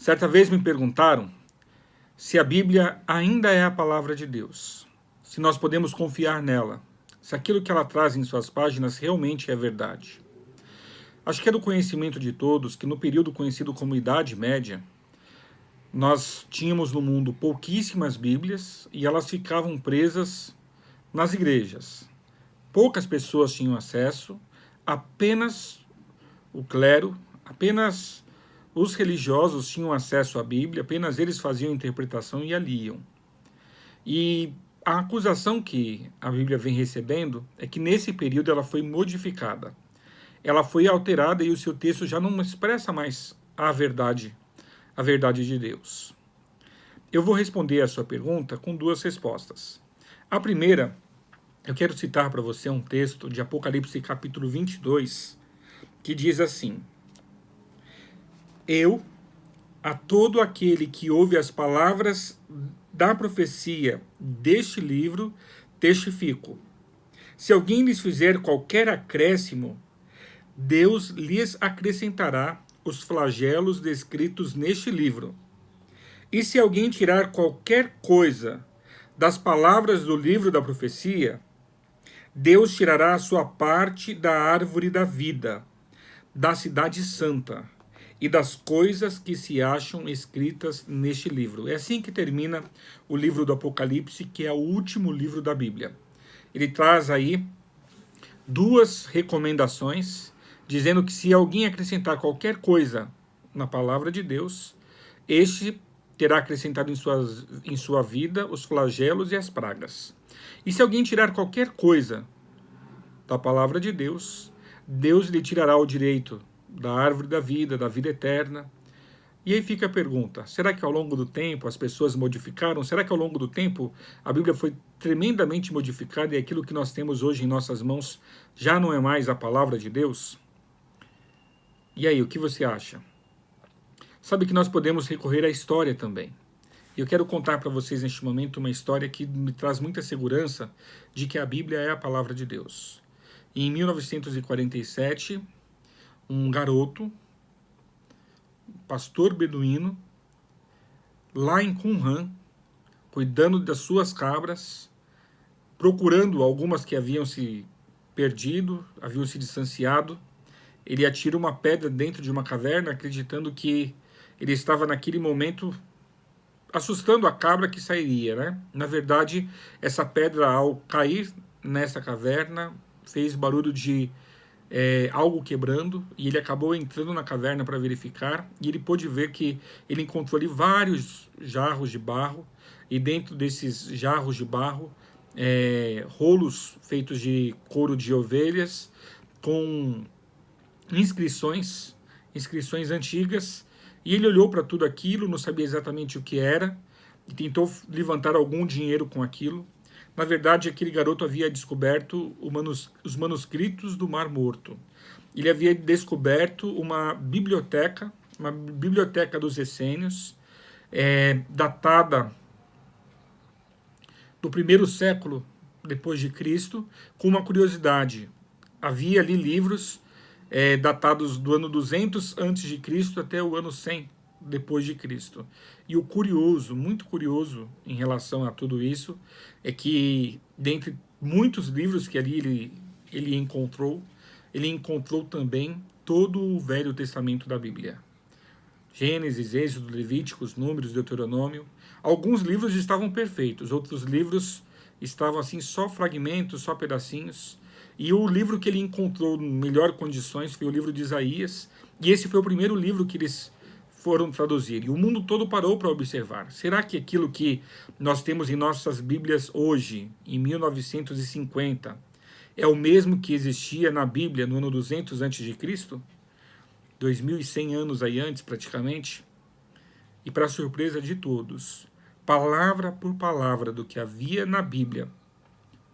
Certa vez me perguntaram se a Bíblia ainda é a palavra de Deus, se nós podemos confiar nela, se aquilo que ela traz em suas páginas realmente é verdade. Acho que é do conhecimento de todos que no período conhecido como Idade Média, nós tínhamos no mundo pouquíssimas Bíblias e elas ficavam presas nas igrejas. Poucas pessoas tinham acesso, apenas o clero, apenas os religiosos tinham acesso à Bíblia, apenas eles faziam interpretação e a liam. E a acusação que a Bíblia vem recebendo é que nesse período ela foi modificada. Ela foi alterada e o seu texto já não expressa mais a verdade de Deus. Eu vou responder a sua pergunta com duas respostas. A primeira, eu quero citar para você um texto de Apocalipse capítulo 22, que diz assim: Eu, a todo aquele que ouve as palavras da profecia deste livro, testifico. Se alguém lhes fizer qualquer acréscimo, Deus lhes acrescentará os flagelos descritos neste livro. E se alguém tirar qualquer coisa das palavras do livro da profecia, Deus tirará a sua parte da árvore da vida, da cidade santa e das coisas que se acham escritas neste livro. É assim que termina o livro do Apocalipse, que é o último livro da Bíblia. Ele traz aí duas recomendações, dizendo que se alguém acrescentar qualquer coisa na palavra de Deus, este terá acrescentado em sua vida os flagelos e as pragas. E se alguém tirar qualquer coisa da palavra de Deus, Deus lhe tirará o direito da árvore da vida eterna. E aí fica a pergunta, será que ao longo do tempo as pessoas modificaram? Será que ao longo do tempo a Bíblia foi tremendamente modificada e aquilo que nós temos hoje em nossas mãos já não é mais a palavra de Deus? E aí, o que você acha? Sabe que nós podemos recorrer à história também. E eu quero contar para vocês neste momento uma história que me traz muita segurança de que a Bíblia é a palavra de Deus. Em 1947, um garoto, pastor beduíno, lá em Qumran, cuidando das suas cabras, procurando algumas que haviam se perdido, haviam se distanciado, ele atira uma pedra dentro de uma caverna, acreditando que ele estava naquele momento assustando a cabra que sairia, né? Na verdade, essa pedra, ao cair nessa caverna, fez barulho de algo quebrando, e ele acabou entrando na caverna para verificar, e ele pôde ver que ele encontrou ali vários jarros de barro, e dentro desses jarros de barro, rolos feitos de couro de ovelhas, com inscrições antigas, e ele olhou para tudo aquilo, não sabia exatamente o que era, e tentou levantar algum dinheiro com aquilo. Na verdade, aquele garoto havia descoberto os manuscritos do Mar Morto. Ele havia descoberto uma biblioteca dos essênios, datada do primeiro século depois de Cristo, com uma curiosidade. Havia ali livros datados do ano 200 a.C. até o ano 100 depois de Cristo. E o curioso, muito curioso em relação a tudo isso, é que dentre muitos livros que ali ele encontrou também todo o Velho Testamento da Bíblia. Gênesis, Êxodo, Levíticos, Números, Deuteronômio. Alguns livros estavam perfeitos, outros livros estavam assim só fragmentos, só pedacinhos. E o livro que ele encontrou em melhores condições foi o livro de Isaías, e esse foi o primeiro livro que eles foram traduzir. E o mundo todo parou para observar. Será que aquilo que nós temos em nossas Bíblias hoje, em 1950, é o mesmo que existia na Bíblia no ano 200 a.C.? 2.100 anos aí antes, praticamente? E para surpresa de todos, palavra por palavra do que havia na Bíblia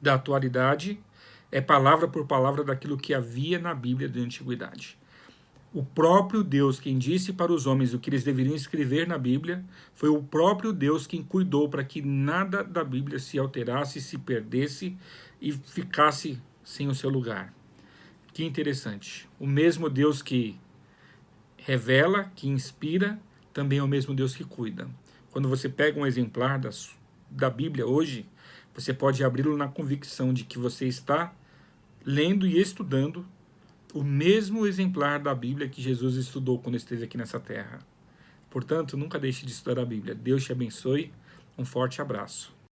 da atualidade é palavra por palavra daquilo que havia na Bíblia da antiguidade. O próprio Deus quem disse para os homens o que eles deveriam escrever na Bíblia, foi o próprio Deus quem cuidou para que nada da Bíblia se alterasse, se perdesse e ficasse sem o seu lugar. Que interessante. O mesmo Deus que revela, que inspira, também é o mesmo Deus que cuida. Quando você pega um exemplar da Bíblia hoje, você pode abri-lo na convicção de que você está lendo e estudando o mesmo exemplar da Bíblia que Jesus estudou quando esteve aqui nessa terra. Portanto, nunca deixe de estudar a Bíblia. Deus te abençoe. Um forte abraço.